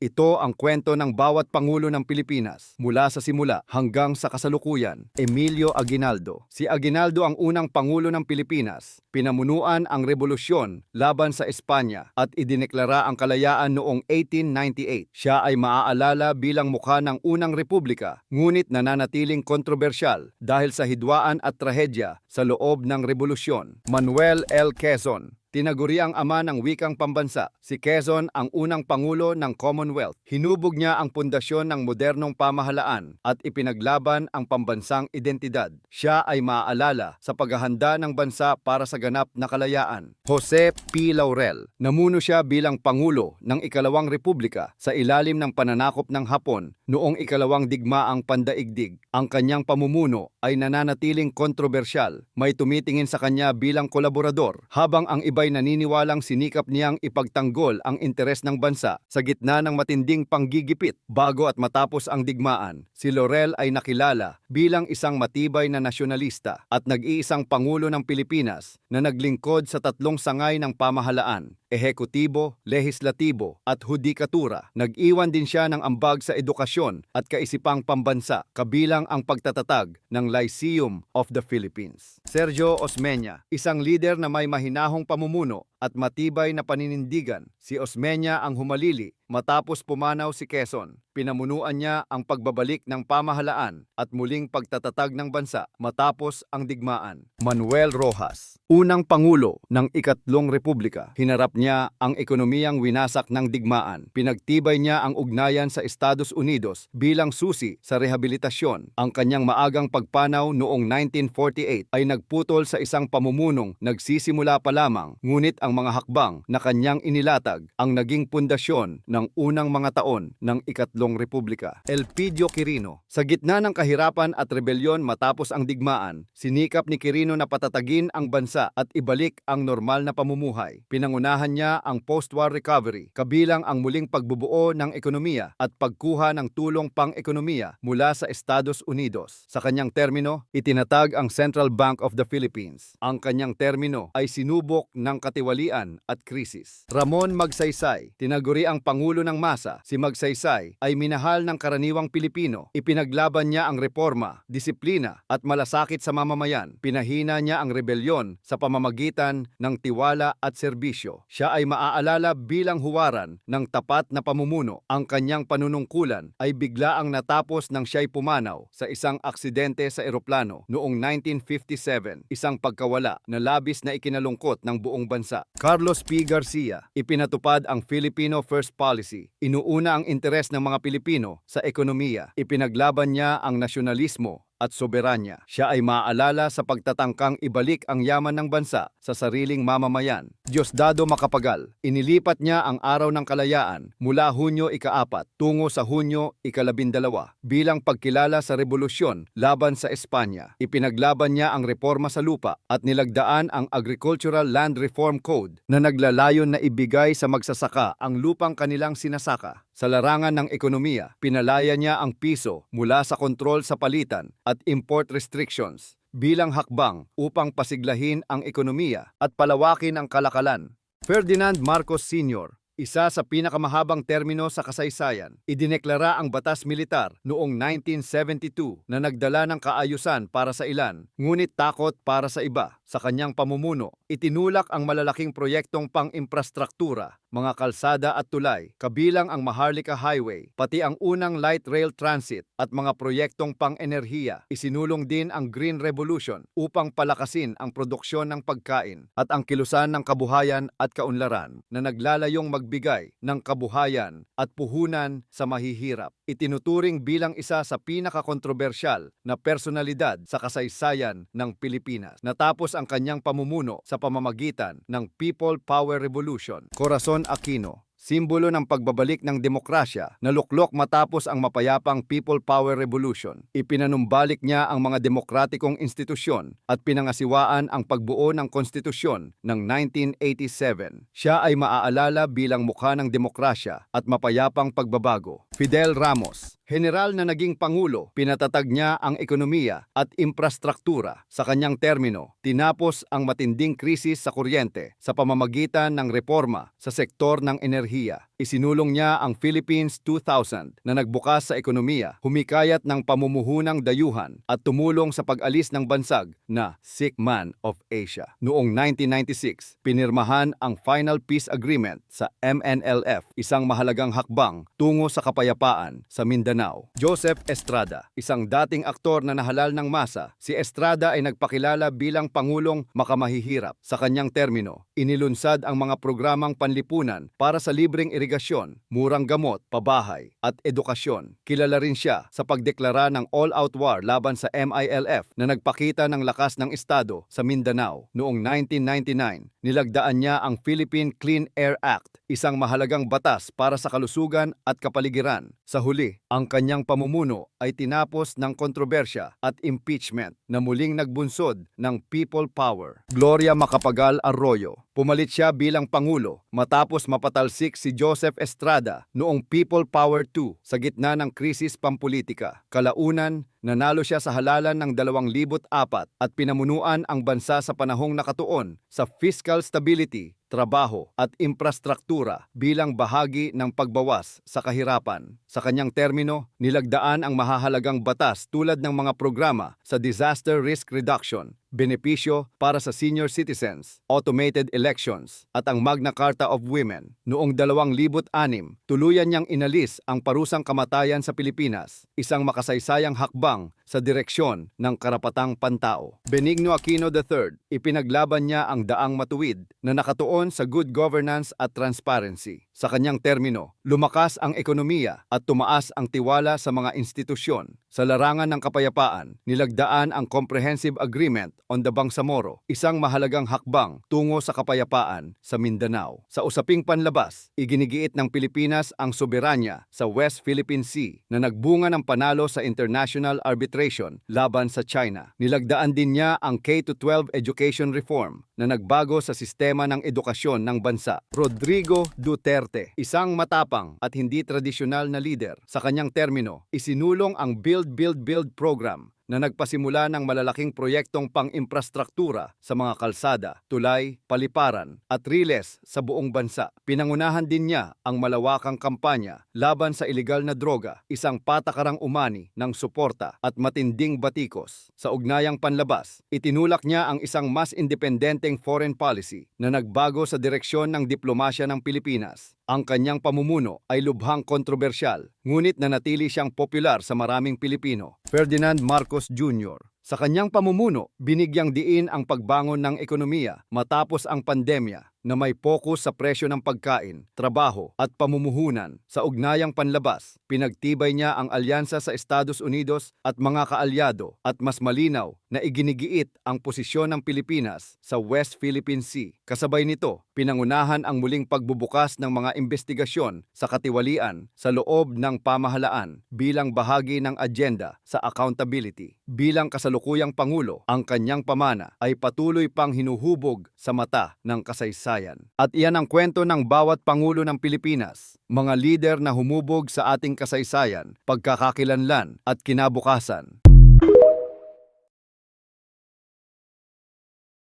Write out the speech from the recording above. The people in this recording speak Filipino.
Ito ang kwento ng bawat Pangulo ng Pilipinas mula sa simula hanggang sa kasalukuyan. Emilio Aguinaldo. Si Aguinaldo ang unang Pangulo ng Pilipinas. Pinamunuan ang rebolusyon laban sa Espanya at idineklara ang kalayaan noong 1898. Siya ay maaalala bilang mukha ng unang republika, ngunit nananatiling kontrobersyal dahil sa hidwaan at trahedya sa loob ng rebolusyon. Manuel L. Quezon. Tinaguri ang ama ng wikang pambansa. Si Quezon ang unang Pangulo ng Commonwealth. Hinubog niya ang pundasyon ng modernong pamahalaan at ipinaglaban ang pambansang identidad. Siya ay maaalala sa paghahanda ng bansa para sa ganap na kalayaan. Jose P. Laurel. Namuno siya bilang Pangulo ng Ikalawang Republika sa ilalim ng pananakop ng Hapon noong Ikalawang Digmaang Pandaigdig. Ang kanyang pamumuno ay nananatiling kontrobersyal. May tumitingin sa kanya bilang kolaborador, habang ang iba'y naniniwalang sinikap niyang ipagtanggol ang interes ng bansa sa gitna ng matinding panggigipit. Bago at matapos ang digmaan, si Laurel ay nakilala bilang isang matibay na nasyonalista at nag-iisang Pangulo ng Pilipinas na naglingkod sa tatlong sangay ng pamahalaan: ehekutibo, lehislatibo at hudikatura. Nag-iwan din siya ng ambag sa edukasyon at kaisipang pambansa, kabilang ang pagtatatag ng Lyceum of the Philippines. Sergio Osmeña, isang lider na may mahinahong pamumuno at matibay na paninindigan. Si Osmeña ang humalili matapos pumanaw si Quezon. Pinamunuan niya ang pagbabalik ng pamahalaan at muling pagtatatag ng bansa matapos ang digmaan. Manuel Rojas, unang Pangulo ng Ikatlong Republika. Hinarap niya ang ekonomiyang winasak ng digmaan. Pinagtibay niya ang ugnayan sa Estados Unidos bilang susi sa rehabilitasyon. Ang kanyang maagang pagpanaw noong 1948 ay nagputol sa isang pamumunong nagsisimula pa lamang, ngunit ang mga hakbang na kanyang inilatag ang naging pundasyon ng unang mga taon ng Ikatlong Republika. Elpidio Quirino. Sa gitna ng kahirapan at rebelyon matapos ang digmaan, sinikap ni Quirino na patatagin ang bansa at ibalik ang normal na pamumuhay. Pinangunahan niya ang post-war recovery, kabilang ang muling pagbubuo ng ekonomiya at pagkuha ng tulong pang-ekonomiya mula sa Estados Unidos. Sa kanyang termino, itinatag ang Central Bank of the Philippines. Ang kanyang termino ay sinubok ng katiwalian at krisis. Ramon Magsaysay. Tinaguri ang Pangulo ng masa. Si Magsaysay ay minahal ng karaniwang Pilipino. Ipinaglaban niya ang reforma, disiplina at malasakit sa mamamayan. Pinahina niya ang rebelyon sa pamamagitan ng tiwala at serbisyo. Siya ay maaalala bilang huwaran ng tapat na pamumuno. Ang kanyang panunungkulan ay biglaang natapos nang siya'y pumanaw sa isang aksidente sa eroplano noong 1957, isang pagkawala na labis na ikinalungkot ng buong bansa. Carlos P. Garcia. Ipinatupad ang Filipino First Policy. Inuuna ang interes ng mga Pilipino sa ekonomiya. Ipinaglaban niya ang nasyonalismo at soberanya. Siya ay maaalala sa pagtatangkang ibalik ang yaman ng bansa sa sariling mamamayan. Diosdado Macapagal. Inilipat niya ang Araw ng Kalayaan mula Hunyo 4 tungo sa Hunyo 12 bilang pagkilala sa rebolusyon laban sa Espanya. Ipinaglaban niya ang reforma sa lupa at nilagdaan ang Agricultural Land Reform Code na naglalayon na ibigay sa magsasaka ang lupang kanilang sinasaka. Sa larangan ng ekonomiya, pinalaya niya ang piso mula sa kontrol sa palitan at import restrictions bilang hakbang upang pasiglahin ang ekonomiya at palawakin ang kalakalan. Ferdinand Marcos Sr., isa sa pinakamahabang termino sa kasaysayan, idineklara ang batas militar noong 1972 na nagdala ng kaayusan para sa ilan, ngunit takot para sa iba. Sa kanyang pamumuno, itinulak ang malalaking proyektong pang-imprastruktura, mga kalsada at tulay, kabilang ang Maharlika Highway, pati ang unang light rail transit at mga proyektong pang-enerhiya. Isinulong din ang Green Revolution upang palakasin ang produksyon ng pagkain at ang kilusan ng kabuhayan at kaunlaran na naglalayong magbigay ng kabuhayan at puhunan sa mahihirap. Itinuturing bilang isa sa pinakakontrobersyal na personalidad sa kasaysayan ng Pilipinas. Natapos ang kanyang pamumuno sa pamamagitan ng People Power Revolution. Corazon Aquino. Simbolo ng pagbabalik ng demokrasya na luklok matapos ang mapayapang People Power Revolution. Ipinanumbalik niya ang mga demokratikong institusyon at pinangasiwaan ang pagbuo ng konstitusyon ng 1987. Siya ay maaalala bilang mukha ng demokrasya at mapayapang pagbabago. Fidel Ramos, general na naging pangulo, pinatatag niya ang ekonomiya at infrastruktura. Sa kanyang termino, tinapos ang matinding krisis sa kuryente sa pamamagitan ng reforma sa sektor ng enerhiya. Isinulong niya ang Philippines 2000 na nagbukas sa ekonomiya, humikayat ng pamumuhunang dayuhan at tumulong sa pag-alis ng bansag na Sick Man of Asia. Noong 1996, pinirmahan ang Final Peace Agreement sa MNLF, isang mahalagang hakbang tungo sa kapayapaan sa Mindanao. Joseph Estrada, isang dating aktor na nahalal ng masa, si Estrada ay nagpakilala bilang Pangulong makamahihirap. Sa kanyang termino, inilunsad ang mga programang panlipunan para sa libreng irigasyon, murang gamot, pabahay at edukasyon. Kilala rin siya sa pagdeklara ng all-out war laban sa MILF na nagpakita ng lakas ng Estado sa Mindanao. Noong 1999, nilagdaan niya ang Philippine Clean Air Act, isang mahalagang batas para sa kalusugan at kapaligiran. Sa huli, ang kanyang pamumuno ay tinapos ng kontrobersya at impeachment na muling nagbunsod ng people power. Gloria Macapagal Arroyo, pumalit siya bilang Pangulo matapos mapatalsik si Joseph Estrada noong People Power II sa gitna ng krisis pampulitika. Kalaunan, nanalo siya sa halalan ng 2004 at pinamunuan ang bansa sa panahong nakatuon sa fiscal stability, trabaho at infrastruktura bilang bahagi ng pagbawas sa kahirapan. Sa kanyang termino, nilagdaan ang mahahalagang batas tulad ng mga programa sa disaster risk reduction, benepisyo para sa senior citizens, automated elections, at ang Magna Carta of Women. Noong 2006, tuluyan niyang inalis ang parusang kamatayan sa Pilipinas, isang makasaysayang hakbang sa direksyon ng karapatang pantao. Benigno Aquino III, ipinaglaban niya ang daang matuwid na nakatuon sa good governance at transparency. Sa kanyang termino, lumakas ang ekonomiya at tumaas ang tiwala sa mga institusyon. Sa larangan ng kapayapaan, nilagdaan ang Comprehensive Agreement on the Bangsamoro, isang mahalagang hakbang tungo sa kapayapaan sa Mindanao. Sa usaping panlabas, iginigiit ng Pilipinas ang soberanya sa West Philippine Sea na nagbunga ng panalo sa international arbitration laban sa China. Nilagdaan din niya ang K-12 education reform na nagbago sa sistema ng edukasyon ng bansa. Rodrigo Duterte, isang matapang at hindi tradisyonal na lider. Sa kanyang termino, isinulong ang Build program na nagpasimula ng malalaking proyektong pang-infrastruktura sa mga kalsada, tulay, paliparan at riles sa buong bansa. Pinangunahan din niya ang malawakang kampanya laban sa ilegal na droga, isang patakarang umani ng suporta at matinding batikos. Sa ugnayang panlabas, itinulak niya ang isang mas independenteng foreign policy na nagbago sa direksyon ng diplomasya ng Pilipinas. Ang kanyang pamumuno ay lubhang kontrobersyal, ngunit nanatili siyang popular sa maraming Pilipino. Ferdinand Marcos Jr. Sa kanyang pamumuno, binigyang diin ang pagbangon ng ekonomiya matapos ang pandemya na may focus sa presyo ng pagkain, trabaho at pamumuhunan. Sa ugnayang panlabas, pinagtibay niya ang alyansa sa Estados Unidos at mga kaalyado at mas malinaw na iginigiit ang posisyon ng Pilipinas sa West Philippine Sea. Kasabay nito, pinangunahan ang muling pagbubukas ng mga investigasyon sa katiwalian sa loob ng pamahalaan bilang bahagi ng agenda sa accountability. Bilang kasalukuyang Pangulo, ang kanyang pamana ay patuloy pang hinuhubog sa mata ng kasaysayan. At iyan ang kwento ng bawat Pangulo ng Pilipinas, mga lider na humubog sa ating kasaysayan, pagkakakilanlan at kinabukasan.